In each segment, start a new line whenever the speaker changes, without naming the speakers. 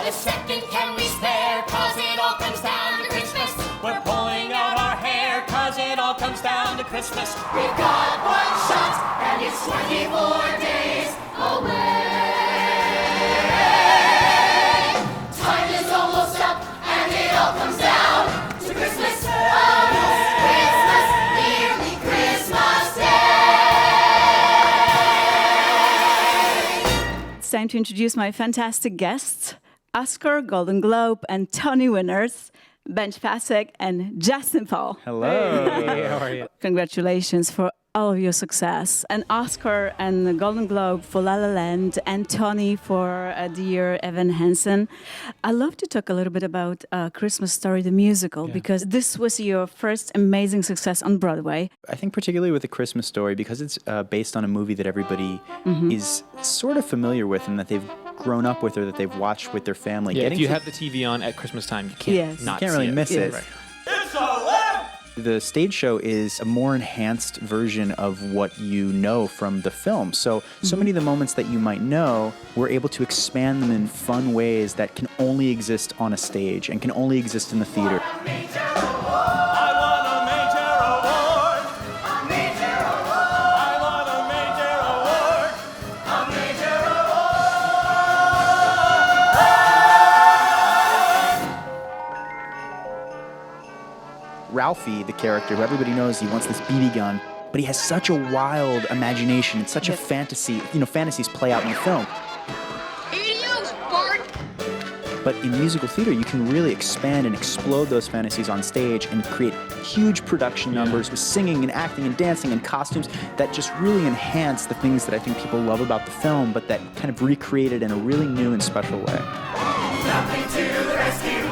a second can we spare, 'cause it all comes down to Christmas. We're pulling out our hair, 'cause it all comes down to Christmas. We've got one shot, and it's 24 days away. Time is almost up, and it all comes down to Christmas. Almost Christmas, nearly Christmas Day.
It's time to introduce my fantastic guests, Oscar, Golden Globe, and Tony winners, Benj Pasek and Justin Paul.
Hello. Hey, how are you?
Congratulations for all of your success. And Oscar and the Golden Globe for La La Land, and Tony for Dear Evan Hansen. I'd love to talk a little bit about Christmas Story, the musical, because this was your first amazing success on Broadway.
I think particularly with A Christmas Story, because it's based on a movie that everybody is sort of familiar with and that they've grown up with or that they've watched with their family.
Yeah, if you have the TV on at Christmas time, you can't not
you can't really miss it.
Right.
It's a lamp!
The stage show is a more enhanced version of what you know from the film. So many of the moments that you might know, we're able to expand them in fun ways that can only exist on a stage and can only exist in the theater. Ralphie, the character, who everybody knows he wants this BB gun, but he has such a wild imagination. It's such a fantasy. You know, fantasies play out in the film.
Adios, Bart!
But in musical theater, you can really expand and explode those fantasies on stage and create huge production numbers with singing and acting and dancing and costumes that just really enhance the things that I think people love about the film, but that kind of recreate it in a really new and special way.
Ralphie to the rescue!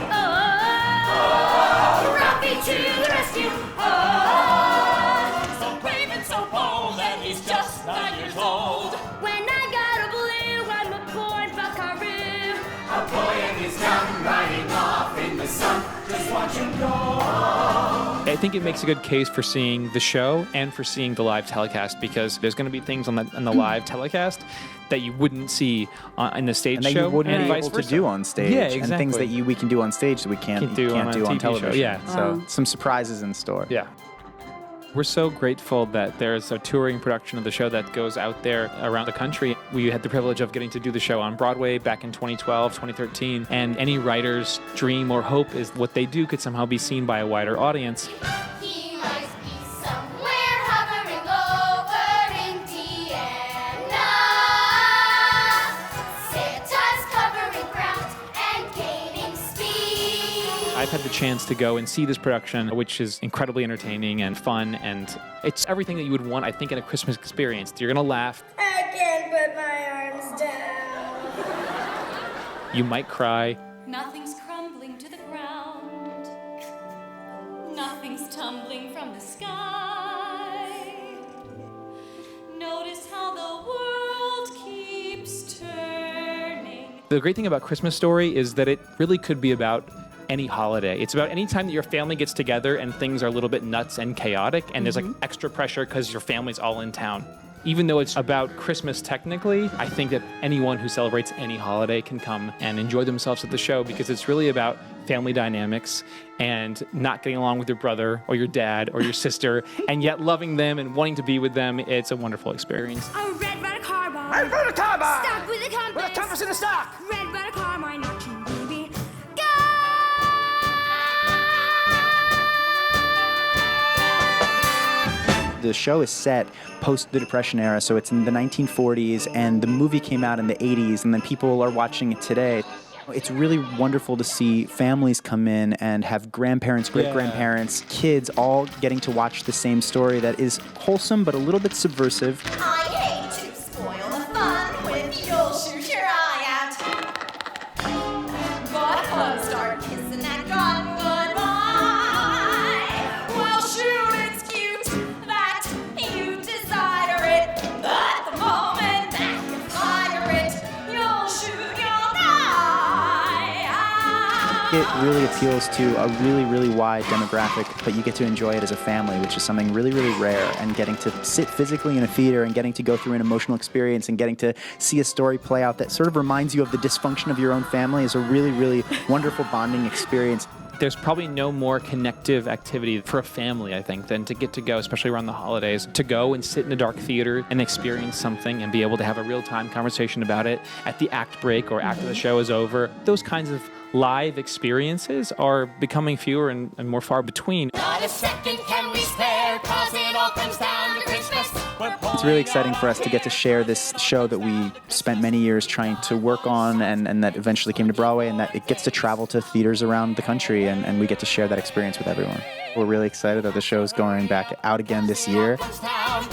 To the rescue! Oh, so brave and so bold, and he's just 9 years old. When I got a blue, I'm a boy buckaroo. A boy and his gun riding off in the sun, just watch him go.
I think it makes a good case for seeing the show and for seeing the live telecast, because there's going to be things on the live telecast that you wouldn't see in the stage
and that
show,
you wouldn't
and
be
vice
able to
versa.
do on stage.
Yeah, exactly.
And things that we can do on stage that we can't do on
TV
television.
show. Yeah.
So some surprises in store.
Yeah. We're so grateful that there's a touring production of the show that goes out there around the country. We had the privilege of getting to do the show on Broadway back in 2012, 2013, and any writer's dream or hope is what they do could somehow be seen by a wider audience.
He must be somewhere hovering over Indiana. Santa's covering ground and gaining speed.
I've had the chance to go and see this production, which is incredibly entertaining and fun, and it's everything that you would want, I think, in a Christmas experience. You're going to laugh.
I can't put my arms down.
You might cry.
Nothing's crumbling to the ground. Nothing's tumbling from the sky. Notice how the world keeps turning.
The great thing about Christmas Story is that it really could be about any holiday. It's about any time that your family gets together and things are a little bit nuts and chaotic, and there's like extra pressure because your family's all in town. Even though it's about Christmas technically, I think that anyone who celebrates any holiday can come and enjoy themselves at the show, because it's really about family dynamics and not getting along with your brother or your dad or your sister, and yet loving them and wanting to be with them. It's a wonderful experience.
A red red carbine.
Red red carbine.
Stuck with a compass.
With a compass in the stock.
Red red carbine, not you, baby. Go!
The show is set post the Depression era, so it's in the 1940s, and the movie came out in the 80s, and then people are watching it today. It's really wonderful to see families come in and have grandparents, great-grandparents, kids all getting to watch the same story that is wholesome but a little bit subversive.
I hate to spoil the fun with you'll shoot your eye out. But hug start kissing that gun goodbye. Well, shoot, it's cute that you desire it. But the moment that you fire it, you'll shoot your eye out.
It really appeals to a really, really wide demographic, but you get to enjoy it as a family, which is something really, really rare. And getting to sit physically in a theater and getting to go through an emotional experience and getting to see a story play out that sort of reminds you of the dysfunction of your own family is a really, really wonderful bonding experience.
There's probably no more connective activity for a family, I think, than to get to go, especially around the holidays, to go and sit in a dark theater and experience something and be able to have a real-time conversation about it at the act break or after the show is over. Those kinds of live experiences are becoming fewer and more far between.
Not a second can we spare, 'cause it all comes down to Christmas.
It's really exciting for us to get to share this show that we spent many years trying to work on and that eventually came to Broadway, and that it gets to travel to theaters around the country, and we get to share that experience with everyone. We're really excited that the show is going back out again this year.
Comes down.